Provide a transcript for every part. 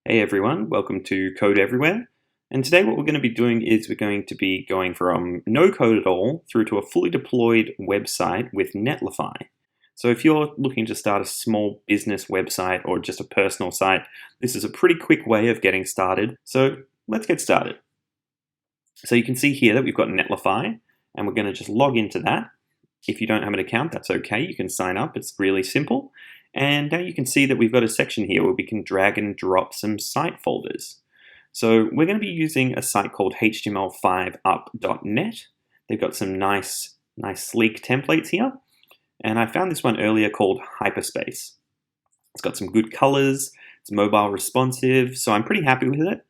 Hey everyone, welcome to Code Everywhere. And today what we're going to be doing is we're going to be going from no code at all through to a fully deployed website with Netlify. So if you're looking to start a small business website or just a personal site, this is a pretty quick way of getting started. So let's get started. So you can see here that we've got Netlify and we're going to just log into that. If you don't have an account, that's okay. You can sign up. It's really simple. And now you can see that we've got a section here where we can drag and drop some site folders. So we're going to be using a site called html5up.net. They've got some nice sleek templates here. And I found this one earlier called Hyperspace. It's got some good colors. It's mobile responsive. So I'm pretty happy with it.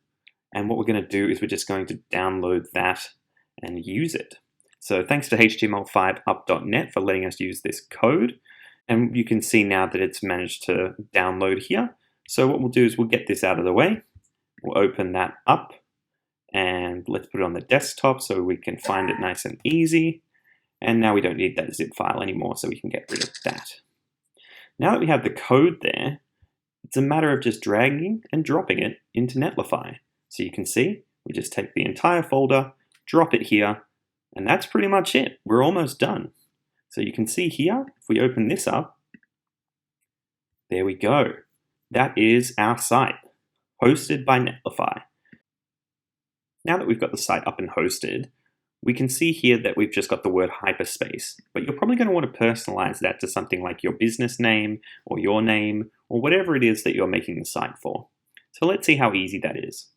And what we're going to do is we're just going to download that and use it. So thanks to html5up.net for letting us use this code. And you can see now that it's managed to download here. So what we'll do is we'll get this out of the way. We'll open that up and let's put it on the desktop so we can find it nice and easy. And now we don't need that zip file anymore, so we can get rid of that. Now that we have the code there, it's a matter of just dragging and dropping it into Netlify. So you can see we just take the entire folder, drop it here, and that's pretty much it. We're almost done. So you can see here, if we open this up, there we go. That is our site, hosted by Netlify. Now that we've got the site up and hosted, we can see here that we've just got the word hyperspace, but you're probably going to want to personalize that to something like your business name or your name or whatever it is that you're making the site for. So let's see how easy that is.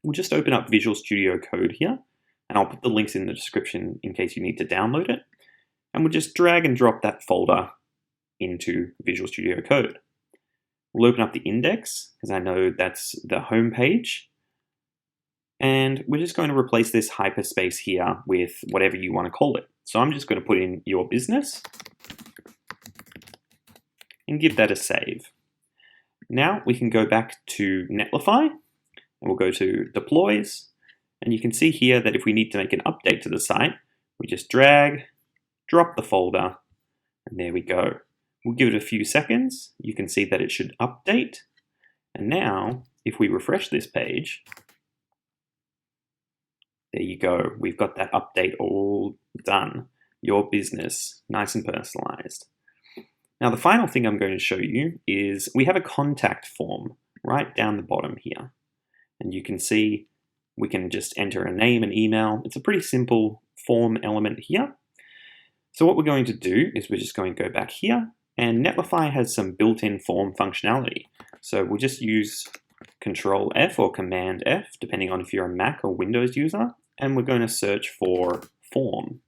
We'll just open up Visual Studio Code here, and I'll put the links in the description in case you need to download it. And we'll just drag and drop that folder into Visual Studio Code. We'll open up the index, because I know that's the home page. And we're just going to replace this hyperspace here with whatever you want to call it. So I'm just going to put in your business and give that a save. Now we can go back to Netlify and we'll go to deploys. And you can see here that if we need to make an update to the site, we just drag, drop the folder, and there we go. We'll give it a few seconds. You can see that it should update. And now, if we refresh this page, there you go. We've got that update all done. Your business, nice and personalized. Now, the final thing I'm going to show you is we have a contact form right down the bottom here. And you can see we can just enter a name and email. It's a pretty simple form element here. So what we're going to do is we're just going to go back here, and Netlify has some built-in form functionality. So we'll just use Control F or Command F, depending on if you're a Mac or Windows user, and we're going to search for form.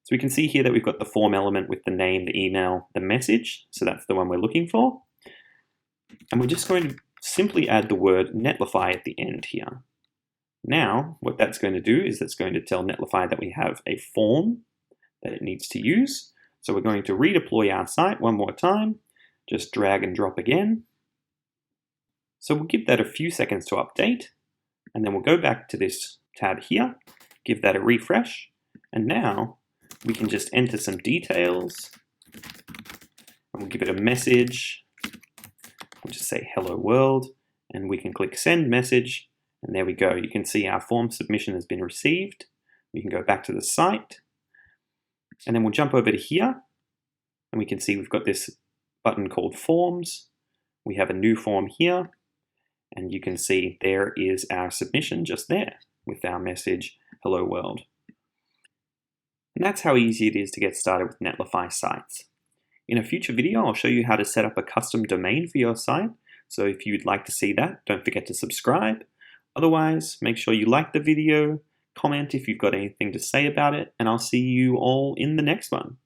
So we can see here that we've got the form element with the name, the email, the message. So that's the one we're looking for. And we're just going to simply add the word Netlify at the end here. Now, what that's going to do is it's going to tell Netlify that we have a form that it needs to use. So we're going to redeploy our site one more time, just drag and drop again. So we'll give that a few seconds to update, and then we'll go back to this tab here, give that a refresh, and now we can just enter some details, and we'll give it a message. We'll just say hello world, and we can click send message, and there we go. You can see our form submission has been received. We can go back to the site, and then we'll jump over to here, and we can see we've got this button called Forms. We have a new form here, and you can see there is our submission just there with our message, hello world. And that's how easy it is to get started with Netlify sites. In a future video, I'll show you how to set up a custom domain for your site. So if you'd like to see that, don't forget to subscribe. Otherwise, make sure you like the video, comment if you've got anything to say about it, and I'll see you all in the next one.